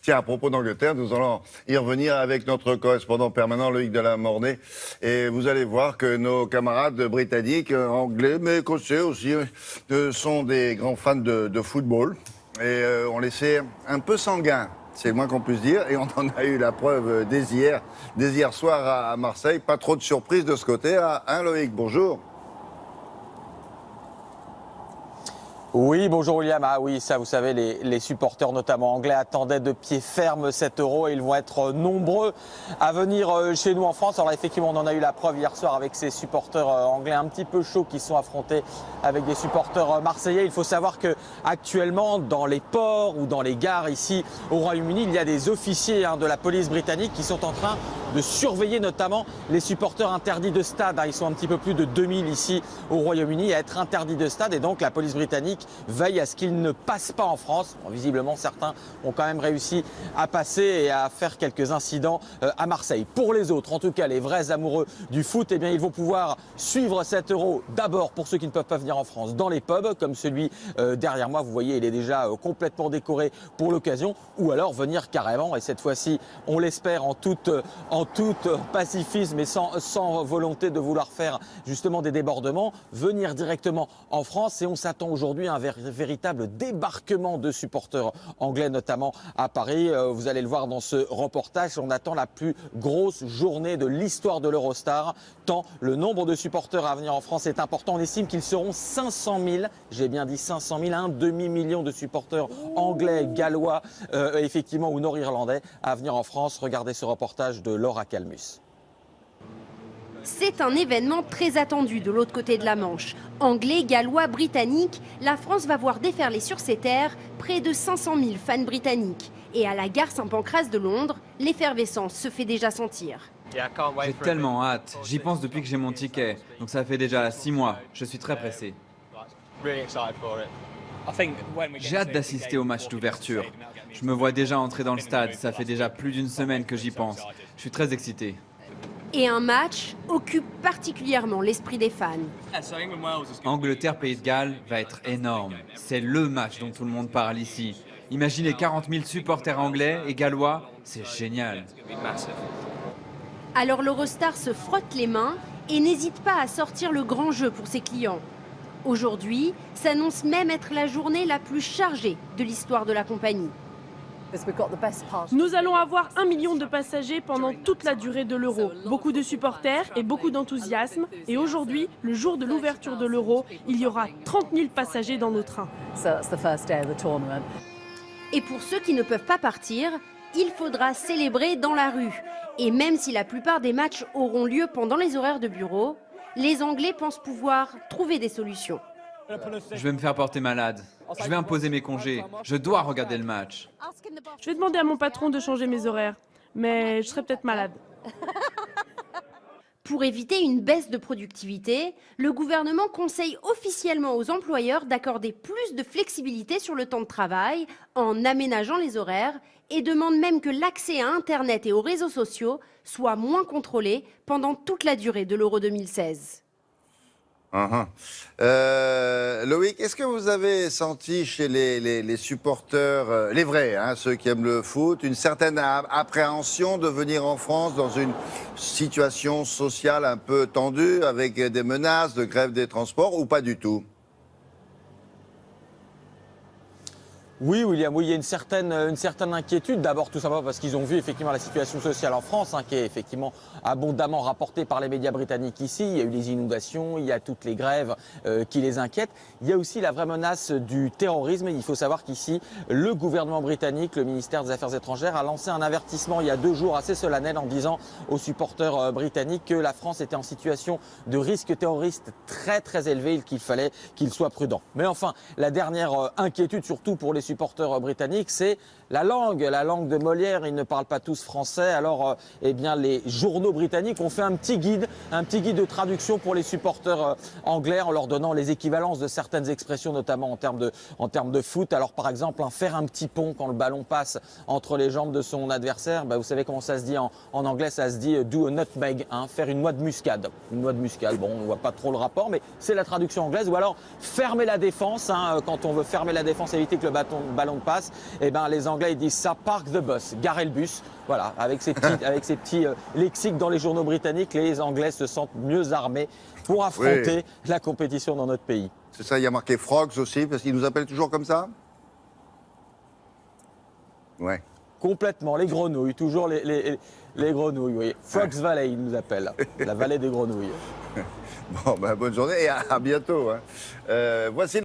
Tiens, à propos d'Angleterre, nous allons y revenir avec notre correspondant permanent Loïc Delamornay. Et vous allez voir que nos camarades britanniques, anglais, mais écossais aussi, sont des grands fans de football. Et on les sait un peu sanguins, c'est le moins qu'on puisse dire. Et on en a eu la preuve dès hier soir à Marseille. Pas trop de surprises de ce côté, hein Loïc? Bonjour. Oui, bonjour William. Ah oui, ça vous savez, les supporters notamment anglais attendaient de pied ferme cet Euro et ils vont être nombreux à venir chez nous en France. Alors effectivement, on en a eu la preuve hier soir avec ces supporters anglais un petit peu chauds qui sont affrontés avec des supporters marseillais. Il faut savoir que actuellement dans les ports ou dans les gares ici au Royaume-Uni, il y a des officiers de la police britannique qui sont en train de surveiller notamment les supporters interdits de stade. Ils sont un petit peu plus de 2000 ici au Royaume-Uni à être interdits de stade et donc la police britannique veille à ce qu'ils ne passent pas en France. Bon, visiblement, certains ont quand même réussi à passer et à faire quelques incidents à Marseille. Pour les autres, en tout cas les vrais amoureux du foot, eh bien, ils vont pouvoir suivre cet Euro d'abord pour ceux qui ne peuvent pas venir en France dans les pubs, comme celui derrière moi. Vous voyez, il est déjà complètement décoré pour l'occasion, ou alors venir carrément, et cette fois-ci, on l'espère en tout pacifisme et sans volonté de vouloir faire justement des débordements, venir directement en France. Et on s'attend aujourd'hui à un véritable débarquement de supporters anglais, notamment à Paris. Vous allez le voir dans ce reportage, on attend la plus grosse journée de l'histoire de l'Eurostar, tant le nombre de supporters à venir en France est important. On estime qu'ils seront 500 000, j'ai bien dit 500 000, un demi-million de supporters anglais, gallois, effectivement, ou nord-irlandais à venir en France. Regardez ce reportage de Laura Calmus. C'est un événement très attendu de l'autre côté de la Manche. Anglais, gallois, britanniques, la France va voir déferler sur ses terres près de 500 000 fans britanniques. Et à la gare Saint-Pancras de Londres, l'effervescence se fait déjà sentir. J'ai tellement hâte, j'y pense depuis que j'ai mon ticket, donc ça fait déjà 6 mois, je suis très pressé. J'ai hâte d'assister au match d'ouverture. Je me vois déjà entrer dans le stade, ça fait déjà plus d'une semaine que j'y pense. Je suis très excité. Et un match occupe particulièrement l'esprit des fans. Angleterre-Pays de Galles va être énorme. C'est le match dont tout le monde parle ici. Imaginez 40 000 supporters anglais et gallois, c'est génial. Alors l'Eurostar se frotte les mains et n'hésite pas à sortir le grand jeu pour ses clients. Aujourd'hui, s'annonce même être la journée la plus chargée de l'histoire de la compagnie. Nous allons avoir 1 million de passagers pendant toute la durée de l'Euro. Beaucoup de supporters et beaucoup d'enthousiasme. Et aujourd'hui, le jour de l'ouverture de l'Euro, il y aura 30 000 passagers dans nos trains. Et pour ceux qui ne peuvent pas partir, il faudra célébrer dans la rue. Et même si la plupart des matchs auront lieu pendant les horaires de bureau, les Anglais pensent pouvoir trouver des solutions. Je vais me faire porter malade. Je vais imposer mes congés. Je dois regarder le match. Je vais demander à mon patron de changer mes horaires. Mais je serai peut-être malade. Pour éviter une baisse de productivité, le gouvernement conseille officiellement aux employeurs d'accorder plus de flexibilité sur le temps de travail en aménageant les horaires et demande même que l'accès à Internet et aux réseaux sociaux soit moins contrôlé pendant toute la durée de l'Euro 2016. Loïc, est-ce que vous avez senti chez les supporters, les vrais, ceux qui aiment le foot, une certaine appréhension de venir en France dans une situation sociale un peu tendue, avec des menaces de grève des transports, ou pas du tout? Oui, William, oui, il y a une certaine inquiétude. D'abord, tout simplement parce qu'ils ont vu effectivement la situation sociale en France, qui est effectivement abondamment rapportée par les médias britanniques ici. Il y a eu les inondations, il y a toutes les grèves qui les inquiètent. Il y a aussi la vraie menace du terrorisme. Il faut savoir qu'ici, le gouvernement britannique, le ministère des Affaires étrangères, a lancé un avertissement il y a 2 jours assez solennel en disant aux supporters britanniques que la France était en situation de risque terroriste très très élevé et qu'il fallait qu'ils soient prudents. Mais enfin, la dernière inquiétude, surtout pour les supporters britanniques, c'est la langue de Molière. Ils ne parlent pas tous français, alors eh bien les journaux britanniques ont fait un petit guide de traduction pour les supporters anglais en leur donnant les équivalences de certaines expressions, notamment en termes de foot. Alors par exemple, faire un petit pont quand le ballon passe entre les jambes de son adversaire, vous savez comment ça se dit en anglais, ça se dit do a nutmeg, faire une noix de muscade. Une noix de muscade, bon, on ne voit pas trop le rapport, mais c'est la traduction anglaise. Ou alors fermer la défense, quand on veut fermer la défense, éviter que le ballon ballon de passe, et ben les Anglais ils disent ça, park the bus, garer le bus. Voilà, avec ces petits lexiques dans les journaux britanniques, les Anglais se sentent mieux armés pour affronter la compétition dans notre pays. C'est ça, il y a marqué Frogs aussi, parce qu'ils nous appellent toujours comme ça? Ouais. Complètement, les grenouilles, toujours les grenouilles, oui. Frogs Valley, ils nous appellent, la vallée des grenouilles. Bon, ben, bonne journée et à bientôt. Hein. Voici